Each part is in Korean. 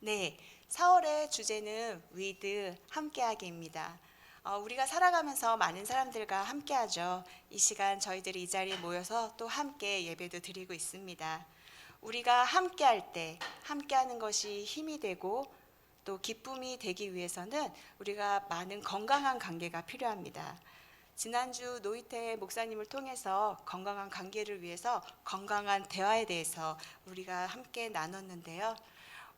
네, 4월의 주제는 with 함께하기입니다. 우리가 살아가면서 많은 사람들과 함께하죠. 이 시간 저희들이 이 자리에 모여서 또 함께 예배도 드리고 있습니다. 우리가 함께할 때 함께하는 것이 힘이 되고 또 기쁨이 되기 위해서는 우리가 많은 건강한 관계가 필요합니다. 지난주 노이태 목사님을 통해서 건강한 관계를 위해서 건강한 대화에 대해서 우리가 함께 나눴는데요.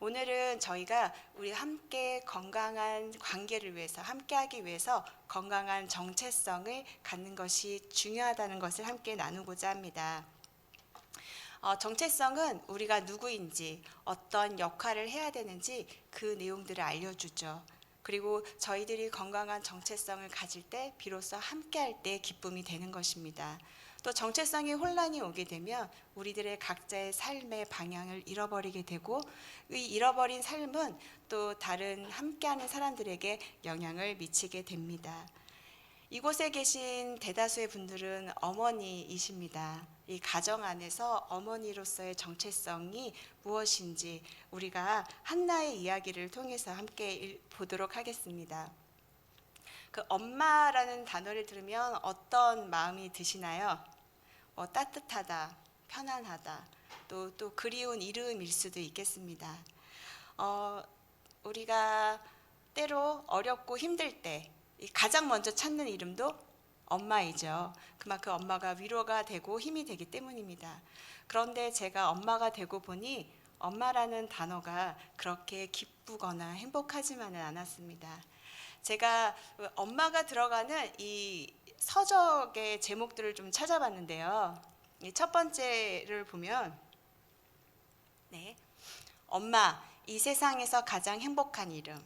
오늘은 저희가 우리 함께 건강한 관계를 위해서 함께하기 위해서 건강한 정체성을 갖는 것이 중요하다는 것을 함께 나누고자 합니다. 정체성은 우리가 누구인지 어떤 역할을 해야 되는지 그 내용들을 알려주죠. 그리고 저희들이 건강한 정체성을 가질 때 비로소 함께할 때 기쁨이 되는 것입니다. 또 정체성의 혼란이 오게 되면 우리들의 각자의 삶의 방향을 잃어버리게 되고 이 잃어버린 삶은 또 다른 함께하는 사람들에게 영향을 미치게 됩니다. 이곳에 계신 대다수의 분들은 어머니이십니다. 이 가정 안에서 어머니로서의 정체성이 무엇인지 우리가 한나의 이야기를 통해서 함께 보도록 하겠습니다. 그 엄마라는 단어를 들으면 어떤 마음이 드시나요? 따뜻하다, 편안하다, 또 그리운 이름일 수도 있겠습니다. 우리가 때로 어렵고 힘들 때 가장 먼저 찾는 이름도 엄마이죠. 그만큼 엄마가 위로가 되고 힘이 되기 때문입니다. 그런데 제가 엄마가 되고 보니 엄마라는 단어가 그렇게 기쁘거나 행복하지만은 않았습니다. 제가 엄마가 들어가는 이 서적의 제목들을 좀 찾아봤는데요. 첫 번째를 보면 엄마, 이 세상에서 가장 행복한 이름,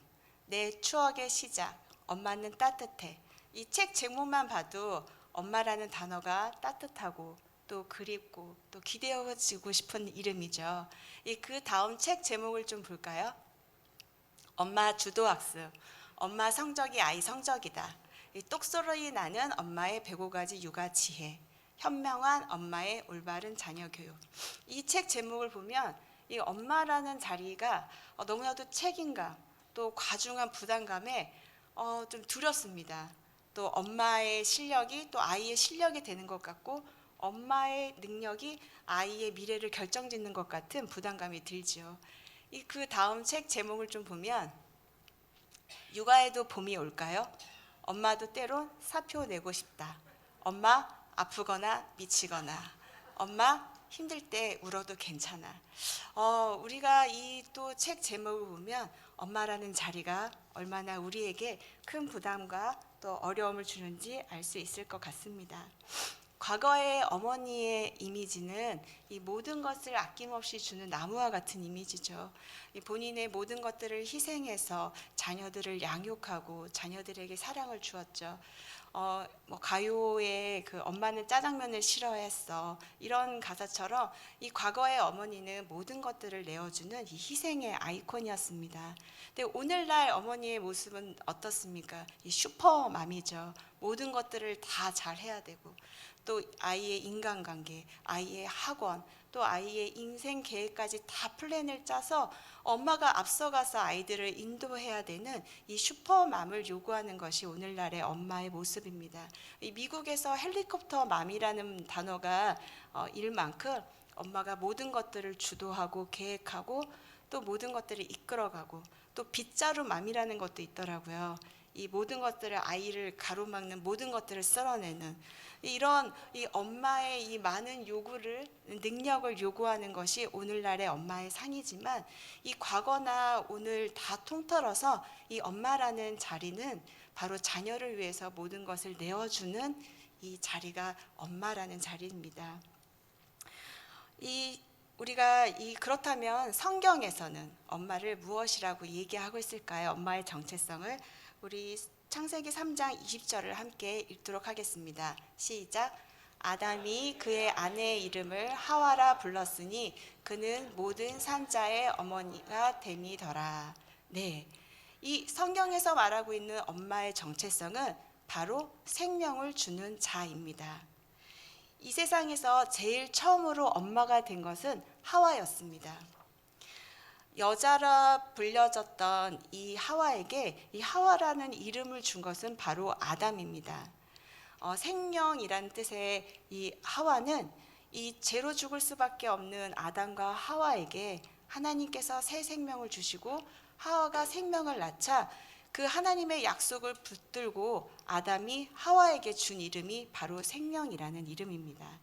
내 추억의 시작, 엄마는 따뜻해. 이 책 제목만 봐도 엄마라는 단어가 따뜻하고 또 그립고 또 기대어지고 싶은 이름이죠. 그 다음 책 제목을 좀 볼까요? 엄마 주도학습, 엄마 성적이 아이 성적이다. 똑소리 나는 엄마의 105가지 육아 지혜, 현명한 엄마의 올바른 자녀 교육. 이 책 제목을 보면 이 엄마라는 자리가 너무나도 책임감, 또 과중한 부담감에 좀 두렵습니다. 또 엄마의 실력이 또 아이의 실력이 되는 것 같고 엄마의 능력이 아이의 미래를 결정짓는 것 같은 부담감이 들지요. 그 다음 책 제목을 좀 보면 육아에도 봄이 올까요? 엄마도 때론 사표 내고 싶다. 엄마 아프거나 미치거나 엄마 힘들 때 울어도 괜찮아. 우리가 이 또 책 제목을 보면 엄마라는 자리가 얼마나 우리에게 큰 부담과 또 어려움을 주는지 알 수 있을 것 같습니다. 과거의 어머니의 이미지는 이 모든 것을 아낌없이 주는 나무와 같은 이미지죠. 본인의 모든 것들을 희생해서 자녀들을 양육하고 자녀들에게 사랑을 주었죠. 가요의 그 엄마는 짜장면을 싫어했어 이런 가사처럼 이 과거의 어머니는 모든 것들을 내어주는 이 희생의 아이콘이었습니다. 근데 오늘날 어머니의 모습은 어떻습니까? 이 슈퍼맘이죠. 모든 것들을 다 잘해야 되고 또 아이의 인간관계, 아이의 학원, 또 아이의 인생 계획까지 다 플랜을 짜서 엄마가 앞서가서 아이들을 인도해야 되는 이 슈퍼맘을 요구하는 것이 오늘날의 엄마의 모습입니다. 미국에서 헬리콥터 맘이라는 단어가 일 만큼 엄마가 모든 것들을 주도하고 계획하고 또 모든 것들을 이끌어가고 또 빗자루 맘이라는 것도 있더라고요. 이 모든 것들을 아이를 가로막는 모든 것들을 썰어내는 이런 이 엄마의 이 많은 요구를 능력을 요구하는 것이 오늘날의 엄마의 상이지만 이 과거나 오늘 다 통틀어서 이 엄마라는 자리는 바로 자녀를 위해서 모든 것을 내어주는 이 자리가 엄마라는 자리입니다. 우리가 그렇다면 성경에서는 엄마를 무엇이라고 얘기하고 있을까요? 엄마의 정체성을 우리 창세기 3장 20절을 함께 읽도록 하겠습니다. 시작. 아담이 그의 아내의 이름을 하와라 불렀으니 그는 모든 산자의 어머니가 됨이더라. 네, 이 성경에서 말하고 있는 엄마의 정체성은 바로 생명을 주는 자입니다. 이 세상에서 제일 처음으로 엄마가 된 것은 하와였습니다. 여자라 불려졌던 이 하와에게 이 하와라는 이름을 준 것은 바로 아담입니다. 생명이란 뜻의 이 하와는 이 죄로 죽을 수밖에 없는 아담과 하와에게 하나님께서 새 생명을 주시고 하와가 생명을 낳자 그 하나님의 약속을 붙들고 아담이 하와에게 준 이름이 바로 생명이라는 이름입니다.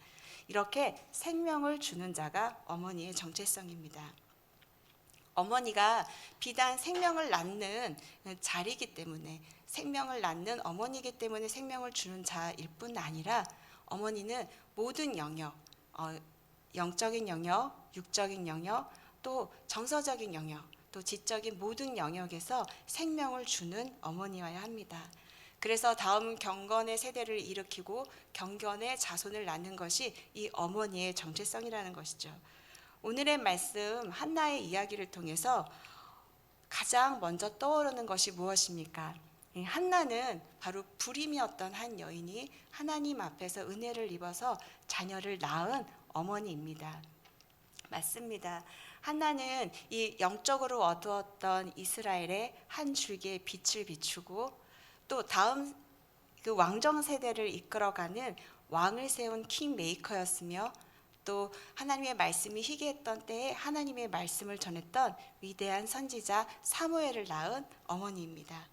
이렇게 생명을 주는 자가 어머니의 정체성입니다. 어머니가 비단 생명을 낳는 자리이기 때문에 생명을 낳는 어머니이기 때문에 생명을 주는 자일 뿐 아니라 어머니는 모든 영역, 영적인 영역, 육적인 영역, 또 정서적인 영역, 또 지적인 모든 영역에서 생명을 주는 어머니여야 합니다. 그래서 다음 경건의 세대를 일으키고 경건의 자손을 낳는 것이 이 어머니의 정체성이라는 것이죠. 오늘의 말씀 한나의 이야기를 통해서 가장 먼저 떠오르는 것이 무엇입니까? 한나는 바로 불임이었던 한 여인이 하나님 앞에서 은혜를 입어서 자녀를 낳은 어머니입니다. 맞습니다. 한나는 이 영적으로 어두웠던 이스라엘의 한 줄기의 빛을 비추고 또 다음 그 왕정 세대를 이끌어가는 왕을 세운 킹메이커였으며 또 하나님의 말씀이 희귀했던 때에 하나님의 말씀을 전했던 위대한 선지자 사무엘을 낳은 어머니입니다.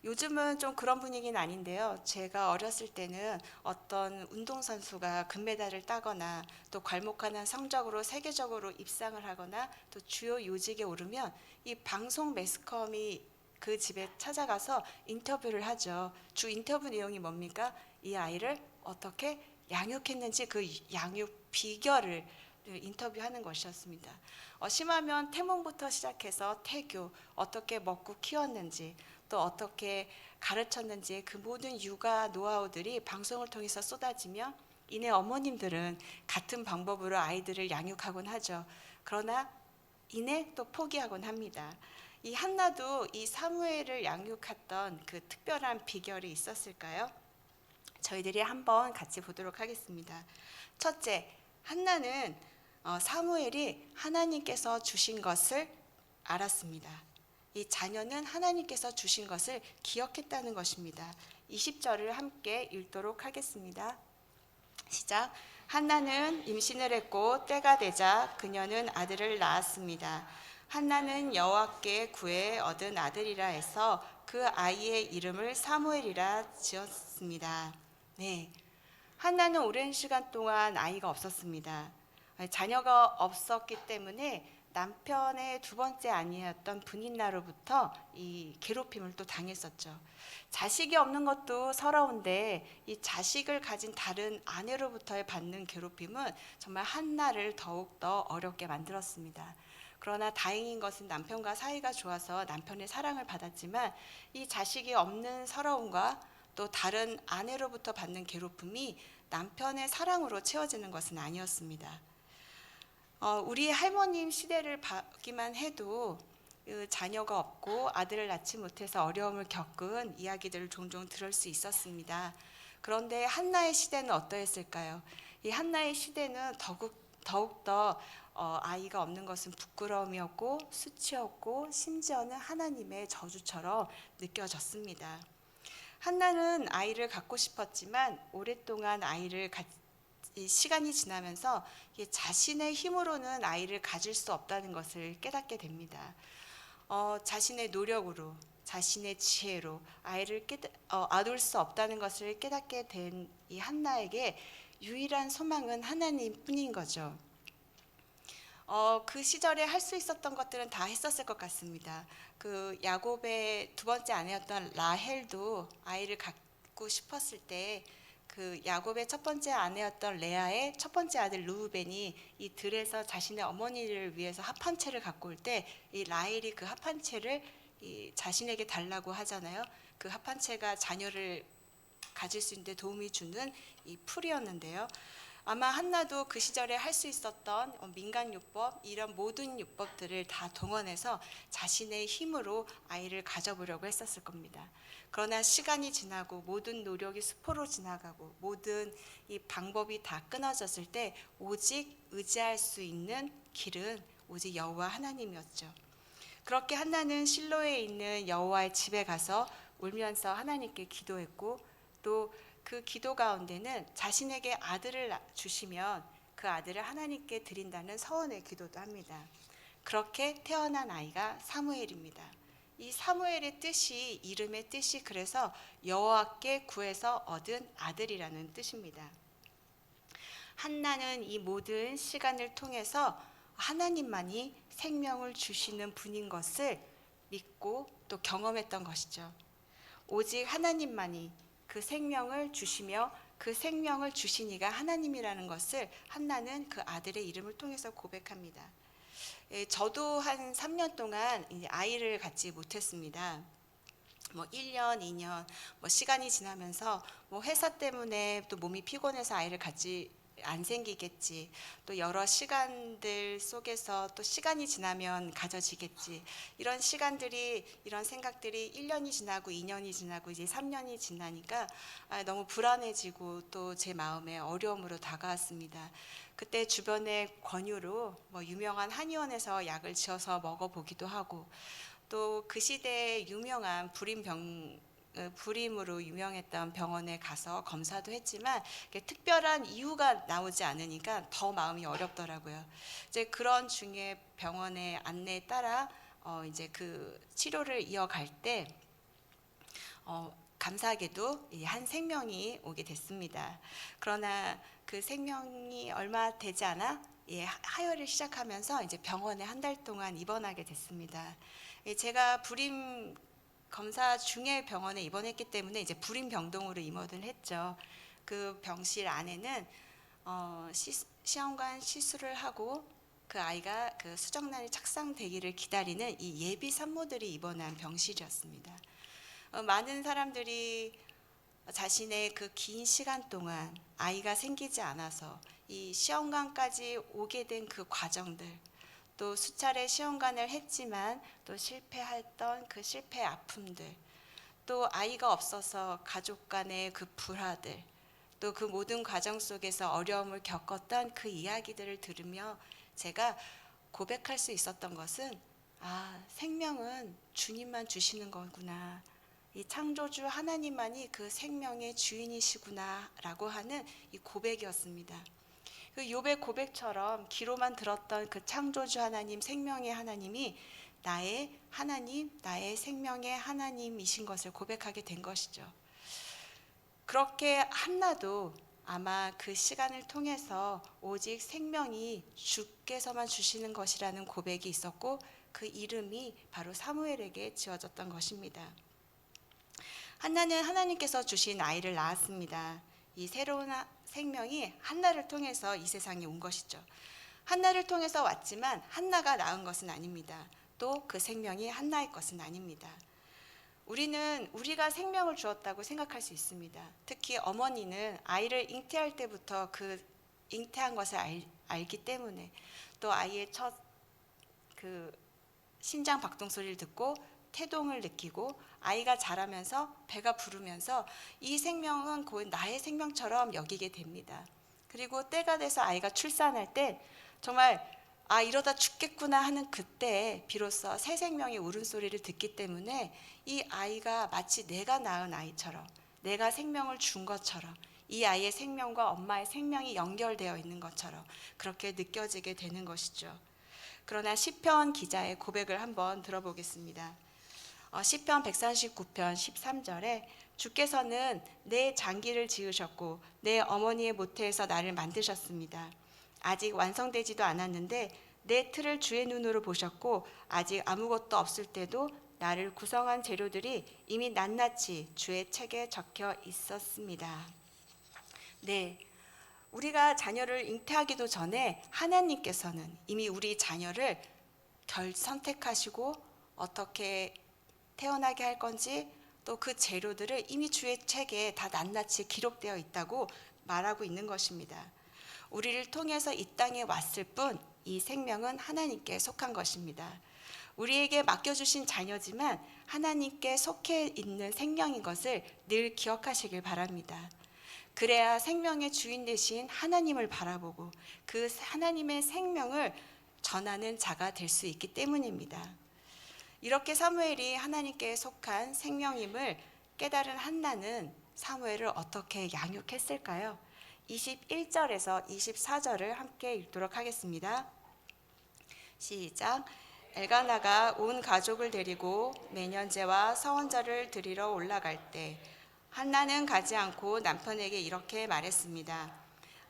요즘은 좀 그런 분위기는 아닌데요. 제가 어렸을 때는 어떤 운동선수가 금메달을 따거나 또 괄목하는 성적으로 세계적으로 입상을 하거나 또 주요 요직에 오르면 이 방송 매스컴이 그 집에 찾아가서 인터뷰를 하죠. 주 인터뷰 내용이 뭡니까? 이 아이를 어떻게 양육했는지 그 양육 비결을 인터뷰하는 것이었습니다. 심하면 태몽부터 시작해서 태교, 어떻게 먹고 키웠는지 또 어떻게 가르쳤는지 그 모든 육아 노하우들이 방송을 통해서 쏟아지며 이내 어머님들은 같은 방법으로 아이들을 양육하곤 하죠. 그러나 이내 또 포기하곤 합니다. 이 한나도 이 사무엘을 양육했던 그 특별한 비결이 있었을까요? 저희들이 한번 같이 보도록 하겠습니다. 첫째, 한나는 사무엘이 하나님께서 주신 것을 알았습니다. 이 자녀는 하나님께서 주신 것을 기억했다는 것입니다. 20절을 함께 읽도록 하겠습니다. 시작. 한나는 임신을 했고 때가 되자 그녀는 아들을 낳았습니다. 한나는 여호와께 구해 얻은 아들이라 해서 그 아이의 이름을 사무엘이라 지었습니다. 네, 한나는 오랜 시간 동안 아이가 없었습니다. 자녀가 없었기 때문에 남편의 두 번째 아내였던 분인나로부터 이 괴롭힘을 또 당했었죠. 자식이 없는 것도 서러운데 이 자식을 가진 다른 아내로부터의 받는 괴롭힘은 정말 한나를 더욱더 어렵게 만들었습니다. 그러나 다행인 것은 남편과 사이가 좋아서 남편의 사랑을 받았지만 이 자식이 없는 서러움과 또 다른 아내로부터 받는 괴롭힘이 남편의 사랑으로 채워지는 것은 아니었습니다. 우리 할머님 시대를 보기만 해도 자녀가 없고 아들을 낳지 못해서 어려움을 겪은 이야기들을 종종 들을 수 있었습니다. 그런데 한나의 시대는 어떠했을까요? 이 한나의 시대는 더욱더 아이가 없는 것은 부끄러움이었고 수치였고 심지어는 하나님의 저주처럼 느껴졌습니다. 한나는 아이를 갖고 싶었지만 오랫동안 시간이 지나면서 자신의 힘으로는 아이를 가질 수 없다는 것을 깨닫게 됩니다. 자신의 노력으로, 자신의 지혜로 아이를 얻을 수 없다는 것을 깨닫게 된 이 한나에게 유일한 소망은 하나님뿐인 거죠. 그 시절에 할 수 있었던 것들은 다 했었을 것 같습니다. 그 야곱의 두 번째 아내였던 라헬도 아이를 갖고 싶었을 때 그 야곱의 첫 번째 아내였던 레아의 첫 번째 아들 르우벤이 이 들에서 자신의 어머니를 위해서 합한채를 갖고 올 때 이 라헬이 그 합한채를 자신에게 달라고 하잖아요. 그 합한채가 자녀를 가질 수 있는 데 도움이 주는 이 풀이었는데요. 아마 한나도 그 시절에 할 수 있었던 민간요법 이런 모든 요법들을 다 동원해서 자신의 힘으로 아이를 가져보려고 했었을 겁니다. 그러나 시간이 지나고 모든 노력이 수포로 지나가고 모든 이 방법이 다 끊어졌을 때 오직 의지할 수 있는 길은 오직 여호와 하나님이었죠. 그렇게 한나는 실로에 있는 여호와의 집에 가서 울면서 하나님께 기도했고, 또 그 기도 가운데는 자신에게 아들을 주시면 그 아들을 하나님께 드린다는 서원의 기도도 합니다. 그렇게 태어난 아이가 사무엘입니다. 이 사무엘의 뜻이, 이름의 뜻이 그래서 여호와께 구해서 얻은 아들이라는 뜻입니다. 한나는 이 모든 시간을 통해서 하나님만이 생명을 주시는 분인 것을 믿고 또 경험했던 것이죠. 오직 하나님만이 그 생명을 주시며 그 생명을 주신 이가 하나님이라는 것을 한나는 그 아들의 이름을 통해서 고백합니다. 저도 한 3년 동안 이제 아이를 갖지 못했습니다. 1년, 2년 시간이 지나면서 회사 때문에 또 몸이 피곤해서 아이를 갖지 안 생기겠지, 또 여러 시간들 속에서 또 시간이 지나면 가져지겠지, 이런 시간들이, 이런 생각들이 1년이 지나고 2년이 지나고 이제 3년이 지나니까 너무 불안해지고 또 제 마음에 어려움으로 다가왔습니다. 그때 주변의 권유로 유명한 한의원에서 약을 지어서 먹어보기도 하고, 또 그 시대에 유명한 불임으로 유명했던 병원에 가서 검사도 했지만 특별한 이유가 나오지 않으니까 더 마음이 어렵더라고요. 이제 그런 중에 병원의 안내에 따라 이제 그 치료를 이어갈 때 감사하게도 한 생명이 오게 됐습니다. 그러나 그 생명이 얼마 되지 않아 하혈을 시작하면서 이제 병원에 한 달 동안 입원하게 됐습니다. 제가 불임 검사 중에 병원에 입원했기 때문에 이제 불임 병동으로 임원을 했죠. 그 병실 안에는 시험관 시술을 하고 그 아이가 그 수정란이 착상되기를 기다리는 이 예비 산모들이 입원한 병실이었습니다. 많은 사람들이 자신의 그 긴 시간 동안 아이가 생기지 않아서 이 시험관까지 오게 된 그 과정들, 또 수차례 시험관을 했지만 또 실패했던 그 실패의 아픔들, 또 아이가 없어서 가족 간의 그 불화들, 또 그 모든 과정 속에서 어려움을 겪었던 그 이야기들을 들으며 제가 고백할 수 있었던 것은, 생명은 주님만 주시는 거구나, 이 창조주 하나님만이 그 생명의 주인이시구나 라고 하는 이 고백이었습니다. 그 욥의 고백처럼 귀로만 들었던 그 창조주 하나님, 생명의 하나님이 나의 하나님, 나의 생명의 하나님이신 것을 고백하게 된 것이죠. 그렇게 한나도 아마 그 시간을 통해서 오직 생명이 주께서만 주시는 것이라는 고백이 있었고, 그 이름이 바로 사무엘에게 지어졌던 것입니다. 한나는 하나님께서 주신 아이를 낳았습니다. 이 새로운 생명이 한나를 통해서 이 세상에 온 것이죠. 한나를 통해서 왔지만 한나가 낳은 것은 아닙니다. 또 그 생명이 한나의 것은 아닙니다. 우리가 생명을 주었다고 생각할 수 있습니다. 특히 어머니는 아이를 잉태할 때부터 그 잉태한 것을 알기 때문에, 또 아이의 첫 그 심장 박동 소리를 듣고 태동을 느끼고 아이가 자라면서 배가 부르면서 이 생명은 곧 나의 생명처럼 여기게 됩니다. 그리고 때가 돼서 아이가 출산할 때 정말 이러다 죽겠구나 하는 그때 비로소 새 생명의 울음소리를 듣기 때문에 이 아이가 마치 내가 낳은 아이처럼, 내가 생명을 준 것처럼, 이 아이의 생명과 엄마의 생명이 연결되어 있는 것처럼 그렇게 느껴지게 되는 것이죠. 그러나 시편 기자의 고백을 한번 들어보겠습니다. 시편 139편 13절에 주께서는 내 장기를 지으셨고 내 어머니의 모태에서 나를 만드셨습니다. 아직 완성되지도 않았는데 내 틀을 주의 눈으로 보셨고 아직 아무것도 없을 때도 나를 구성한 재료들이 이미 낱낱이 주의 책에 적혀 있었습니다. 네, 우리가 자녀를 잉태하기도 전에 하나님께서는 이미 우리 자녀를 선택하시고 어떻게 태어나게 할 건지, 또 그 재료들을 이미 주의 책에 다 낱낱이 기록되어 있다고 말하고 있는 것입니다. 우리를 통해서 이 땅에 왔을 뿐 이 생명은 하나님께 속한 것입니다. 우리에게 맡겨주신 자녀지만 하나님께 속해 있는 생명인 것을 늘 기억하시길 바랍니다. 그래야 생명의 주인 되신 하나님을 바라보고 그 하나님의 생명을 전하는 자가 될 수 있기 때문입니다. 이렇게 사무엘이 하나님께 속한 생명임을 깨달은 한나는 사무엘을 어떻게 양육했을까요? 21절에서 24절을 함께 읽도록 하겠습니다. 시작. 엘가나가 온 가족을 데리고 매년제와 서원절을 드리러 올라갈 때 한나는 가지 않고 남편에게 이렇게 말했습니다.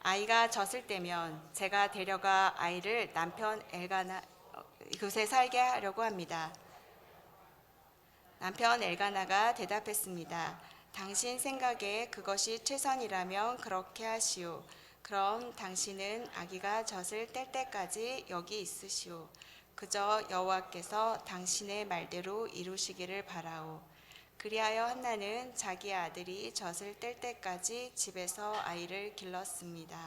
아이가 젖을 때면 제가 데려가 아이를 남편 엘가나 그곳에 살게 하려고 합니다. 남편 엘가나가 대답했습니다. 당신 생각에 그것이 최선이라면 그렇게 하시오. 그럼 당신은 아기가 젖을 뗄 때까지 여기 있으시오. 그저 여호와께서 당신의 말대로 이루시기를 바라오. 그리하여 한나는 자기 아들이 젖을 뗄 때까지 집에서 아이를 길렀습니다.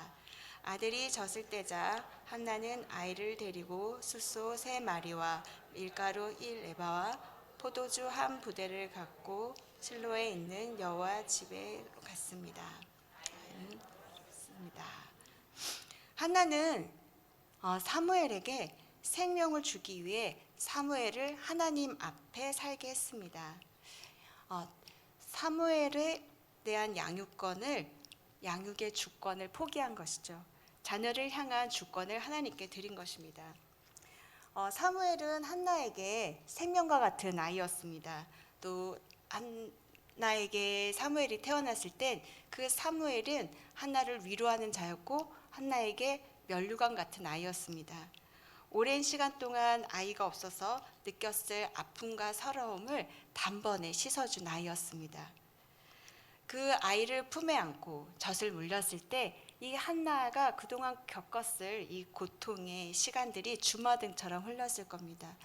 아들이 젖을 떼자 한나는 아이를 데리고 숫소 3마리와 밀가루 1에바와 포도주 1부대를 갖고 실로에 있는 여호와 집에 갔습니다. 한나는 사무엘에게 생명을 주기 위해 사무엘을 하나님 앞에 살게 했습니다. 사무엘에 대한 양육의 주권을 포기한 것이죠. 자녀를 향한 주권을 하나님께 드린 것입니다. 사무엘은 한나에게 생명과 같은 아이였습니다. 또 한나에게 사무엘이 태어났을 땐 그 사무엘은 한나를 위로하는 자였고 한나에게 면류관 같은 아이였습니다. 오랜 시간 동안 아이가 없어서 느꼈을 아픔과 서러움을 단번에 씻어준 아이였습니다. 그 아이를 품에 안고 젖을 물렸을 때 이 한나가 그동안 겪었을 이 고통의 시간들이 주마등처럼 흘렀을 겁니다.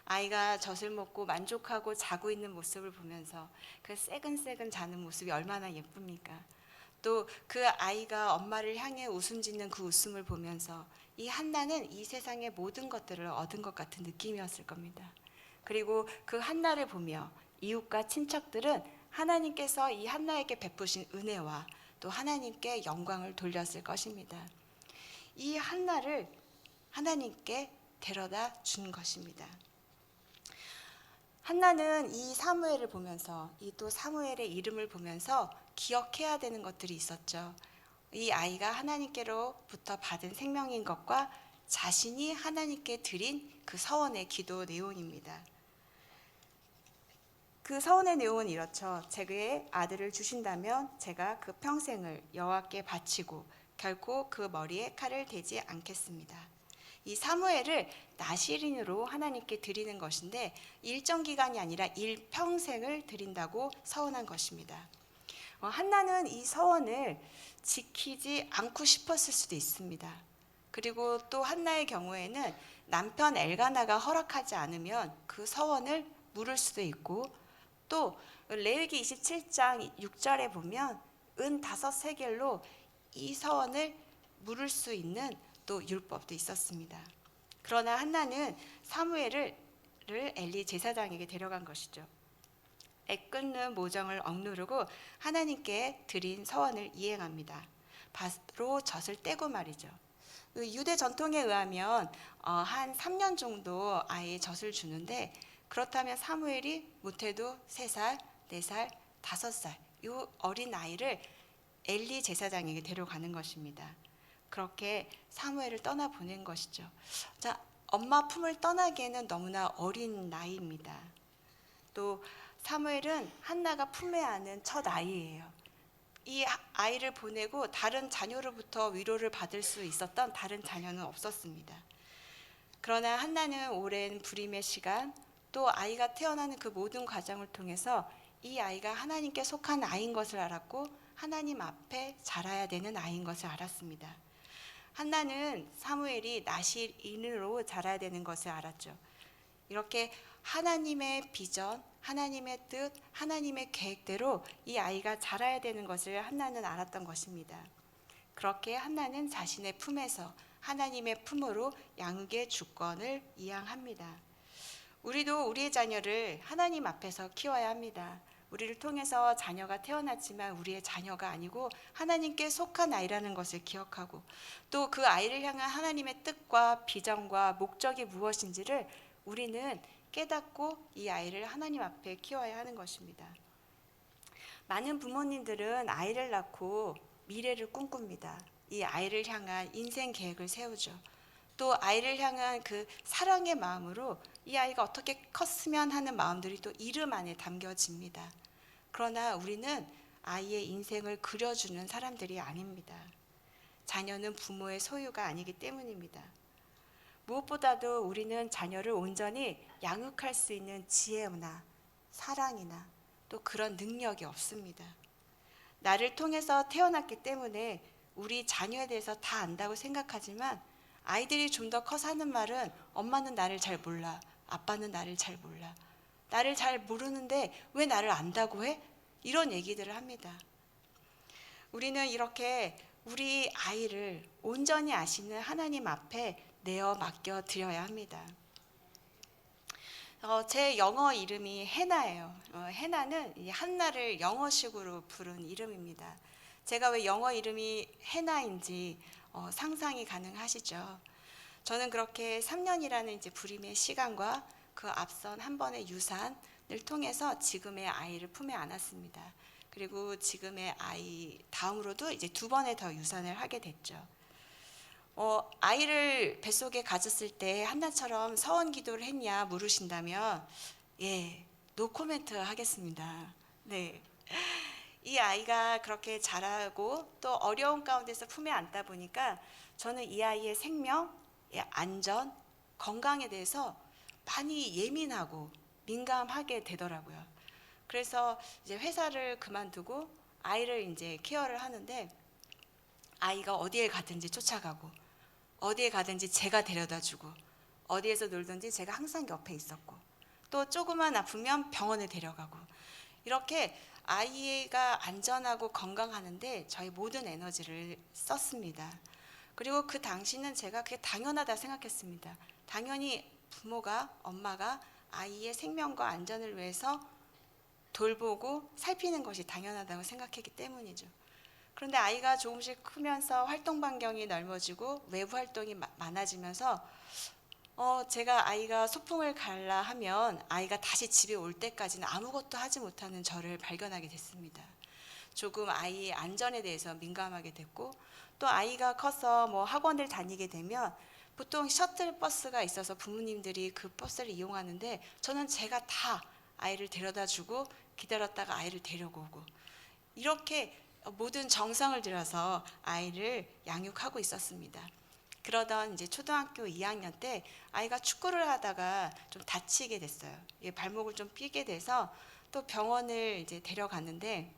아이가 젖을 먹고 만족하고 자고 있는 모습을 보면서 그 새근새근 자는 모습이 얼마나 예쁩니까? 또 그 아이가 엄마를 향해 웃음 짓는 그 웃음을 보면서 이 한나는 이 세상의 모든 것들을 얻은 것 같은 느낌이었을 겁니다. 그리고 그 한나를 보며 이웃과 친척들은 하나님께서 이 한나에게 베푸신 은혜와 또 하나님께 영광을 돌렸을 것입니다. 이 한나를 하나님께 데려다 준 것입니다. 한나는 이 사무엘을 보면서 이 또 사무엘의 이름을 보면서 기억해야 되는 것들이 있었죠. 이 아이가 하나님께로부터 받은 생명인 것과 자신이 하나님께 드린 그 서원의 기도 내용입니다. 그 서원의 내용은 이렇죠. 제게 아들을 주신다면 제가 그 평생을 여호와께 바치고 결코 그 머리에 칼을 대지 않겠습니다. 이 사무엘을 나실인으로 하나님께 드리는 것인데 일정 기간이 아니라 일평생을 드린다고 서원한 것입니다. 한나는 이 서원을 지키지 않고 싶었을 수도 있습니다. 그리고 또 한나의 경우에는 남편 엘가나가 허락하지 않으면 그 서원을 물을 수도 있고 또 레위기 27장 6절에 보면 은 5세겔로 이 서원을 물을 수 있는 또 율법도 있었습니다. 그러나 한나는 사무엘을 엘리 제사장에게 데려간 것이죠. 애끓는 모정을 억누르고 하나님께 드린 서원을 이행합니다. 바로 젖을 떼고 말이죠. 유대 전통에 의하면 한 3년 정도 아이의 젖을 주는데 그렇다면 사무엘이 못해도 3살, 4살, 5살 이 어린 아이를 엘리 제사장에게 데려가는 것입니다. 그렇게 사무엘을 떠나보낸 것이죠. 자, 엄마 품을 떠나기에는 너무나 어린 나이입니다. 또 사무엘은 한나가 품에 안은 첫 아이예요. 이 아이를 보내고 다른 자녀로부터 위로를 받을 수 있었던 다른 자녀는 없었습니다. 그러나 한나는 오랜 불임의 시간 또 아이가 태어나는 그 모든 과정을 통해서 이 아이가 하나님께 속한 아이인 것을 알았고 하나님 앞에 자라야 되는 아이인 것을 알았습니다. 한나는 사무엘이 나실인으로 자라야 되는 것을 알았죠. 이렇게 하나님의 비전, 하나님의 뜻, 하나님의 계획대로 이 아이가 자라야 되는 것을 한나는 알았던 것입니다. 그렇게 한나는 자신의 품에서 하나님의 품으로 양육의 주권을 이양합니다. 우리도 우리의 자녀를 하나님 앞에서 키워야 합니다. 우리를 통해서 자녀가 태어났지만 우리의 자녀가 아니고 하나님께 속한 아이라는 것을 기억하고 또 그 아이를 향한 하나님의 뜻과 비전과 목적이 무엇인지를 우리는 깨닫고 이 아이를 하나님 앞에 키워야 하는 것입니다. 많은 부모님들은 아이를 낳고 미래를 꿈꿉니다. 이 아이를 향한 인생 계획을 세우죠. 또 아이를 향한 그 사랑의 마음으로 이 아이가 어떻게 컸으면 하는 마음들이 또 이름 안에 담겨집니다. 그러나 우리는 아이의 인생을 그려주는 사람들이 아닙니다. 자녀는 부모의 소유가 아니기 때문입니다. 무엇보다도 우리는 자녀를 온전히 양육할 수 있는 지혜나 사랑이나 또 그런 능력이 없습니다. 나를 통해서 태어났기 때문에 우리 자녀에 대해서 다 안다고 생각하지만 아이들이 좀 더 커서 하는 말은 엄마는 나를 잘 몰라. 아빠는 나를 잘 몰라. 나를 잘 모르는데 왜 나를 안다고 해? 이런 얘기들을 합니다. 우리는 이렇게 우리 아이를 온전히 아시는 하나님 앞에 내어 맡겨 드려야 합니다. 제 영어 이름이 해나예요. 해나는 한나를 영어식으로 부른 이름입니다. 제가 왜 영어 이름이 해나인지 상상이 가능하시죠? 저는 그렇게 3년이라는 이제 불임의 시간과 그 앞선 한 번의 유산을 통해서 지금의 아이를 품에 안았습니다. 그리고 지금의 아이 다음으로도 이제 2번의 더 유산을 하게 됐죠. 아이를 뱃속에 가졌을 때 한나처럼 서원 기도를 했냐 물으신다면 예, 노 코멘트 하겠습니다. 네. 이 아이가 그렇게 자라고 또 어려운 가운데서 품에 안다 보니까 저는 이 아이의 생명, 안전, 건강에 대해서 많이 예민하고 민감하게 되더라고요. 그래서 이제 회사를 그만두고 아이를 이제 케어를 하는데 아이가 어디에 가든지 쫓아가고 어디에 가든지 제가 데려다 주고 어디에서 놀든지 제가 항상 옆에 있었고 또 조금만 아프면 병원에 데려가고 이렇게 아이가 안전하고 건강하는데 저희 모든 에너지를 썼습니다. 그리고 그 당시는 제가 그게 당연하다 생각했습니다. 당연히 부모가, 엄마가 아이의 생명과 안전을 위해서 돌보고 살피는 것이 당연하다고 생각했기 때문이죠. 그런데 아이가 조금씩 크면서 활동 반경이 넓어지고 외부 활동이 많아지면서 제가 아이가 소풍을 갈라 하면 아이가 다시 집에 올 때까지는 아무것도 하지 못하는 저를 발견하게 됐습니다. 조금 아이의 안전에 대해서 민감하게 됐고 또 아이가 커서 뭐 학원을 다니게 되면 보통 셔틀 버스가 있어서 부모님들이 그 버스를 이용하는데 저는 제가 다 아이를 데려다 주고 기다렸다가 아이를 데려고 오고 이렇게 모든 정성을 들여서 아이를 양육하고 있었습니다. 그러던 이제 초등학교 2학년 때 아이가 축구를 하다가 좀 다치게 됐어요. 발목을 좀 삐게 돼서 또 병원을 이제 데려갔는데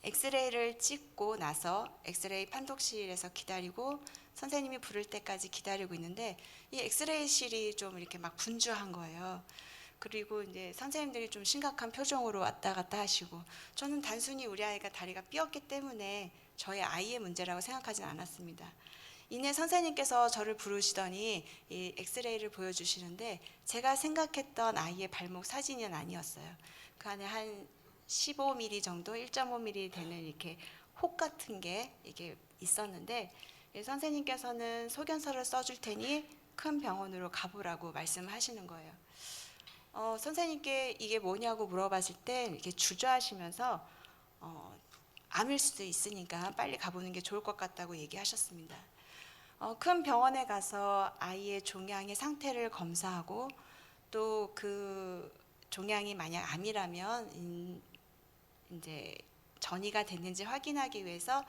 엑스레이를 찍고 나서 엑스레이 판독실에서 기다리고 선생님이 부를 때까지 기다리고 있는데 이 엑스레이실이 좀 이렇게 막 분주한 거예요. 그리고 이제 선생님들이 좀 심각한 표정으로 왔다 갔다 하시고 저는 단순히 우리 아이가 다리가 삐었기 때문에 저의 아이의 문제라고 생각하지는 않았습니다. 이내 선생님께서 저를 부르시더니 이 엑스레이를 보여주시는데 제가 생각했던 아이의 발목 사진은 아니었어요. 그 안에 한 15mm 정도, 1.5mm 되는 이렇게 혹 같은 게 이게 있었는데 선생님께서는 소견서를 써줄 테니 큰 병원으로 가보라고 말씀하시는 거예요. 선생님께 이게 뭐냐고 물어봤을 때 이렇게 주저하시면서 암일 수도 있으니까 빨리 가보는 게 좋을 것 같다고 얘기하셨습니다. 큰 병원에 가서 아이의 종양의 상태를 검사하고 또 그 종양이 만약 암이라면 이제 전이가 됐는지 확인하기 위해서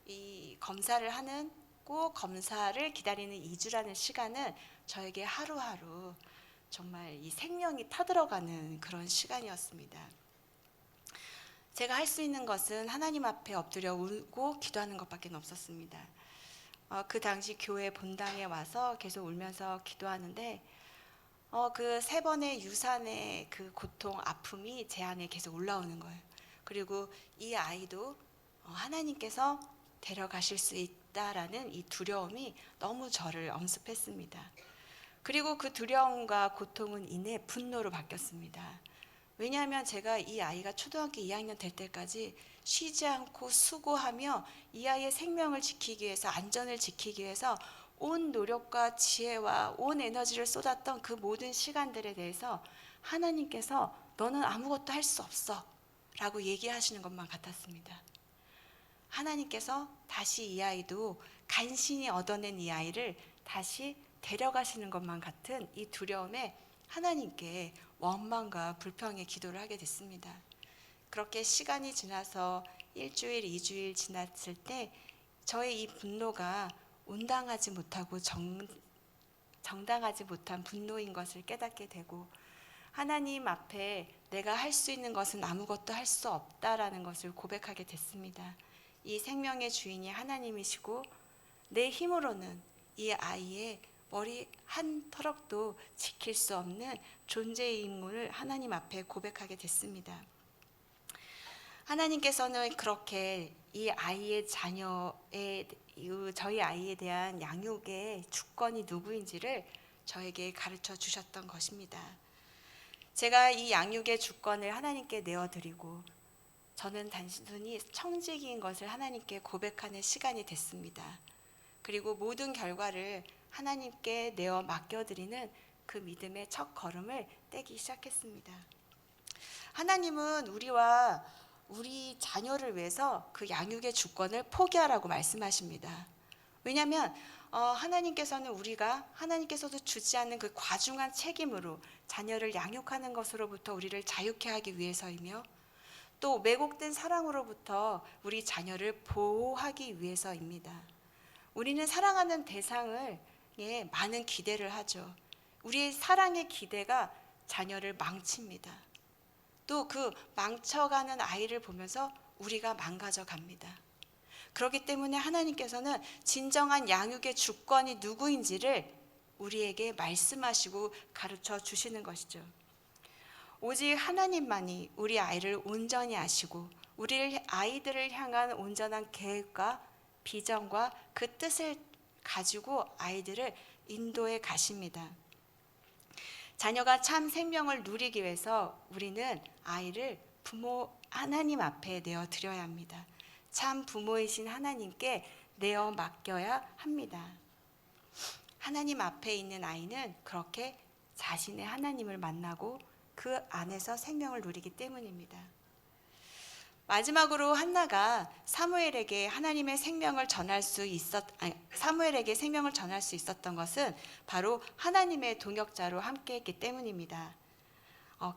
이 검사를 하는 꼭 검사를 기다리는 2주라는 시간은 저에게 하루하루 정말 이 생명이 타들어가는 그런 시간이었습니다. 제가 할 수 있는 것은 하나님 앞에 엎드려 울고 기도하는 것밖에 없었습니다. 그 당시 교회 본당에 와서 계속 울면서 기도하는데 그 3번의 유산의 그 고통, 아픔이 제 안에 계속 올라오는 거예요. 그리고 이 아이도 하나님께서 데려가실 수 있다라는 이 두려움이 너무 저를 엄습했습니다. 그리고 그 두려움과 고통은 이내 분노로 바뀌었습니다. 왜냐하면 제가 이 아이가 초등학교 2학년 될 때까지 쉬지 않고 수고하며 이 아이의 생명을 지키기 위해서, 안전을 지키기 위해서 온 노력과 지혜와 온 에너지를 쏟았던 그 모든 시간들에 대해서 하나님께서 너는 아무것도 할 수 없어 라고 얘기하시는 것만 같았습니다. 하나님께서 다시 이 아이도 간신히 얻어낸 이 아이를 다시 데려가시는 것만 같은 이 두려움에 하나님께 원망과 불평의 기도를 하게 됐습니다. 그렇게 시간이 지나서 1주일, 2주일 지났을 때 저의 이 분노가 온당하지 못하고 정당하지 못한 분노인 것을 깨닫게 되고, 하나님 앞에 내가 할 수 있는 것은 아무것도 할 수 없다라는 것을 고백하게 됐습니다. 이 생명의 주인이 하나님이시고 내 힘으로는 이 아이의 머리 한 털럭도 지킬 수 없는 존재의 임무를 하나님 앞에 고백하게 됐습니다. 하나님께서는 그렇게 이 아이의 저희 아이에 대한 양육의 주권이 누구인지를 저에게 가르쳐 주셨던 것입니다. 제가 이 양육의 주권을 하나님께 내어드리고 저는 단순히 청지기인 것을 하나님께 고백하는 시간이 됐습니다. 그리고 모든 결과를 하나님께 내어 맡겨드리는 그 믿음의 첫 걸음을 떼기 시작했습니다. 하나님은 우리와 우리 자녀를 위해서 그 양육의 주권을 포기하라고 말씀하십니다. 왜냐하면 하나님께서는 우리가 하나님께서도 주지 않는 그 과중한 책임으로 자녀를 양육하는 것으로부터 우리를 자유케 하기 위해서이며, 또 왜곡된 사랑으로부터 우리 자녀를 보호하기 위해서입니다. 우리는 사랑하는 대상에 많은 기대를 하죠. 우리의 사랑의 기대가 자녀를 망칩니다. 또 그 망쳐가는 아이를 보면서 우리가 망가져 갑니다. 그렇기 때문에 하나님께서는 진정한 양육의 주권이 누구인지를 우리에게 말씀하시고 가르쳐 주시는 것이죠. 오직 하나님만이 우리 아이를 온전히 아시고 우리 아이들을 향한 온전한 계획과 비전과 그 뜻을 가지고 아이들을 인도해 가십니다. 자녀가 참 생명을 누리기 위해서 우리는 아이를 부모 하나님 앞에 내어 드려야 합니다. 참 부모이신 하나님께 내어 맡겨야 합니다. 하나님 앞에 있는 아이는 그렇게 자신의 하나님을 만나고 그 안에서 생명을 누리기 때문입니다. 마지막으로 한나가 사무엘에게 하나님의 생명을 전할 수 사무엘에게 생명을 전할 수 있었던 것은 바로 하나님의 동역자로 함께했기 때문입니다.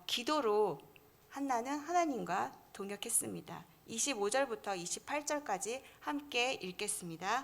기도로 한나는 하나님과 동역했습니다. 25절부터 28절까지 함께 읽겠습니다.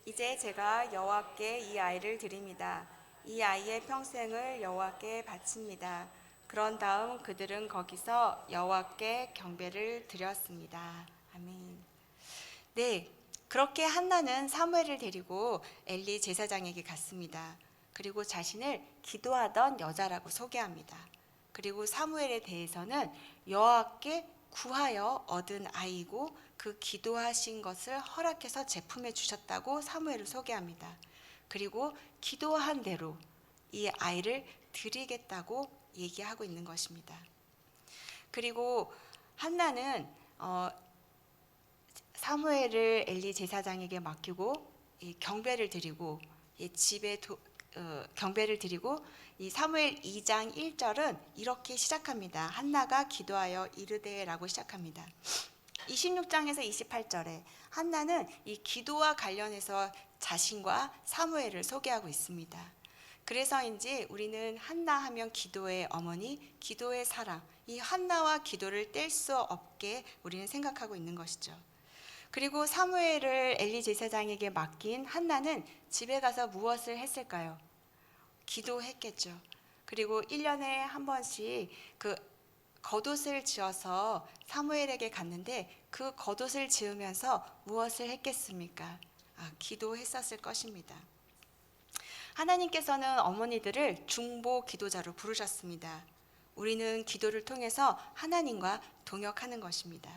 이제 제가 여호와께 이 아이를 드립니다. 이 아이의 평생을 여호와께 바칩니다. 그런 다음 그들은 거기서 여호와께 경배를 드렸습니다. 아멘. 네, 그렇게 한나는 사무엘을 데리고 엘리 제사장에게 갔습니다. 그리고 자신을 기도하던 여자라고 소개합니다. 그리고 사무엘에 대해서는 여호와께 구하여 얻은 아이고 그 기도하신 것을 허락해서 제품해 주셨다고 사무엘을 소개합니다. 그리고 기도한 대로 이 아이를 드리겠다고 얘기하고 있는 것입니다. 그리고 한나는 사무엘을 엘리 제사장에게 맡기고 경배를 드리고 집에 경배를 드리고 이 사무엘 2장 1절은 이렇게 시작합니다. 한나가 기도하여 이르되라고 시작합니다. 26장에서 28절에 한나는 이 기도와 관련해서 자신과 사무엘을 소개하고 있습니다. 그래서인지 우리는 한나 하면 기도의 어머니, 기도의 사랑, 이 한나와 기도를 뗄 수 없게 우리는 생각하고 있는 것이죠. 그리고 사무엘을 엘리 제사장에게 맡긴 한나는 집에 가서 무엇을 했을까요? 기도했겠죠. 그리고 1년에 한 번씩 그 겉옷을 지어서 사무엘에게 갔는데 그 겉옷을 지으면서 무엇을 했겠습니까? 기도했었을 것입니다. 하나님께서는 어머니들을 중보 기도자로 부르셨습니다. 우리는 기도를 통해서 하나님과 동역하는 것입니다.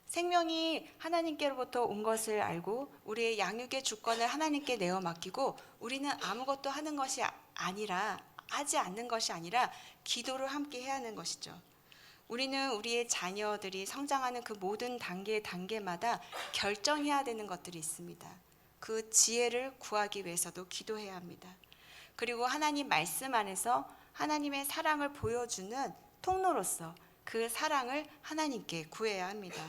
생명이 하나님께로부터 온 것을 알고 우리의 양육의 주권을 하나님께 내어 맡기고 우리는 아무것도 하지 않는 것이 아니라 기도를 함께 해야 하는 것이죠. 우리는 우리의 자녀들이 성장하는 그 모든 단계마다 결정해야 되는 것들이 있습니다. 그 지혜를 구하기 위해서도 기도해야 합니다. 그리고 하나님 말씀 안에서 하나님의 사랑을 보여주는 통로로서 그 사랑을 하나님께 구해야 합니다.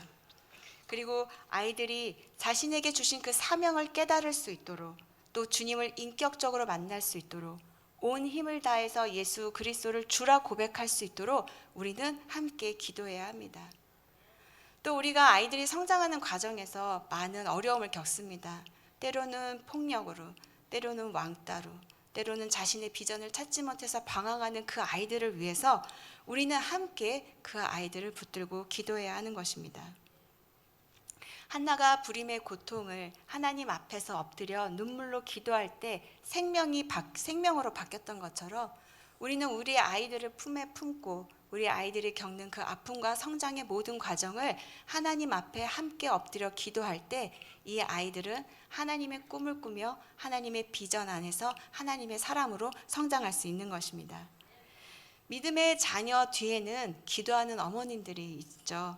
그리고 아이들이 자신에게 주신 그 사명을 깨달을 수 있도록, 또 주님을 인격적으로 만날 수 있도록, 온 힘을 다해서 예수 그리스도를 주라 고백할 수 있도록 우리는 함께 기도해야 합니다. 또 우리가 아이들이 성장하는 과정에서 많은 어려움을 겪습니다. 때로는 폭력으로, 때로는 왕따로, 때로는 자신의 비전을 찾지 못해서 방황하는 그 아이들을 위해서 우리는 함께 그 아이들을 붙들고 기도해야 하는 것입니다. 한나가 불임의 고통을 하나님 앞에서 엎드려 눈물로 기도할 때 생명으로 바뀌었던 것처럼 우리는 우리 아이들을 품에 품고 우리 아이들이 겪는 그 아픔과 성장의 모든 과정을 하나님 앞에 함께 엎드려 기도할 때 이 아이들은 하나님의 꿈을 꾸며 하나님의 비전 안에서 하나님의 사람으로 성장할 수 있는 것입니다. 믿음의 자녀 뒤에는 기도하는 어머님들이 있죠.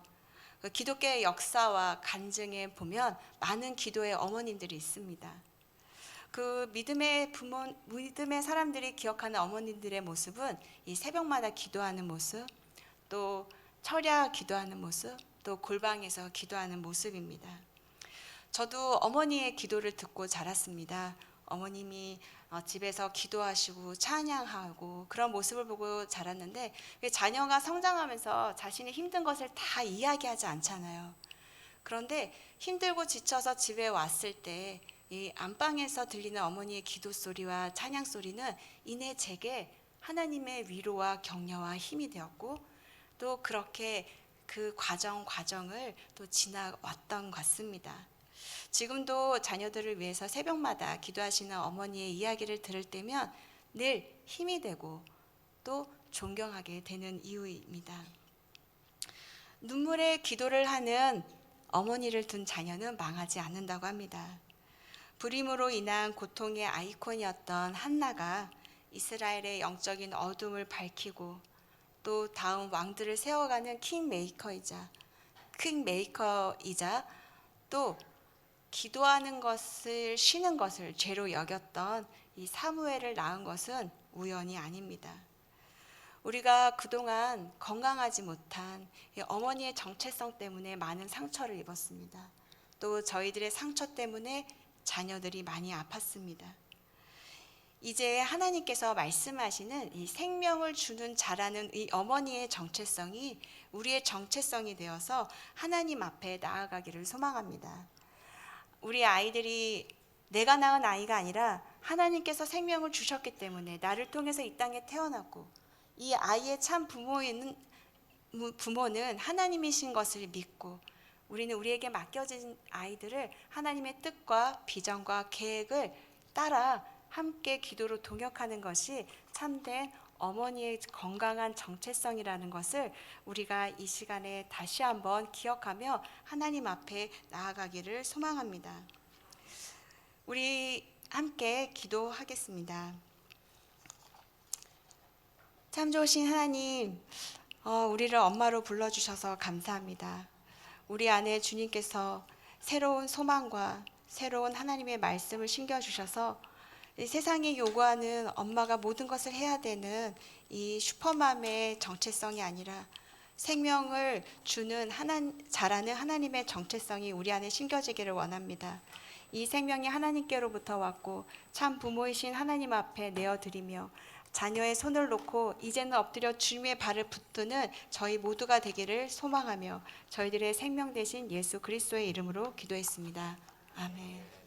기독교의 역사와 간증에 보면 많은 기도의 어머님들이 있습니다. 그 믿음의 사람들이 기억하는 어머님들의 모습은 이 새벽마다 기도하는 모습, 또 철야 기도하는 모습, 또 골방에서 기도하는 모습입니다. 저도 어머니의 기도를 듣고 자랐습니다. 어머님이 집에서 기도하시고 찬양하고 그런 모습을 보고 자랐는데 자녀가 성장하면서 자신이 힘든 것을 다 이야기하지 않잖아요. 그런데 힘들고 지쳐서 집에 왔을 때 이 안방에서 들리는 어머니의 기도 소리와 찬양 소리는 이내 제게 하나님의 위로와 격려와 힘이 되었고 또 그렇게 그 과정을 또 지나왔던 것 같습니다. 지금도 자녀들을 위해서 새벽마다 기도하시는 어머니의 이야기를 들을 때면 늘 힘이 되고 또 존경하게 되는 이유입니다. 눈물의 기도를 하는 어머니를 둔 자녀는 망하지 않는다고 합니다. 불임으로 인한 고통의 아이콘이었던 한나가 이스라엘의 영적인 어둠을 밝히고 또 다음 왕들을 세워가는 킹메이커이자 또 기도하는 것을 쉬는 것을 죄로 여겼던 이 사무엘을 낳은 것은 우연이 아닙니다. 우리가 그동안 건강하지 못한 어머니의 정체성 때문에 많은 상처를 입었습니다. 또 저희들의 상처 때문에 자녀들이 많이 아팠습니다. 이제 하나님께서 말씀하시는 이 생명을 주는 자라는 이 어머니의 정체성이 우리의 정체성이 되어서 하나님 앞에 나아가기를 소망합니다. 우리 아이들이 내가 낳은 아이가 아니라 하나님께서 생명을 주셨기 때문에 나를 통해서 이 땅에 태어났고 이 아이의 참 부모는 하나님이신 것을 믿고 우리는 우리에게 맡겨진 아이들을 하나님의 뜻과 비전과 계획을 따라 함께 기도로 동역하는 것이 참된 어머니의 건강한 정체성이라는 것을 우리가 이 시간에 다시 한번 기억하며 하나님 앞에 나아가기를 소망합니다. 우리 함께 기도하겠습니다. 참 좋으신 하나님, 우리를 엄마로 불러주셔서 감사합니다. 우리 안에 주님께서 새로운 소망과 새로운 하나님의 말씀을 심겨주셔서 세상이 요구하는 엄마가 모든 것을 해야 되는 이 슈퍼맘의 정체성이 아니라 생명을 주는 잘하는 하나님의 정체성이 우리 안에 심겨지기를 원합니다. 이 생명이 하나님께로부터 왔고 참 부모이신 하나님 앞에 내어드리며 자녀의 손을 놓고 이제는 엎드려 주님의 발을 붙드는 저희 모두가 되기를 소망하며 저희들의 생명 되신 예수 그리스도의 이름으로 기도했습니다. 아멘.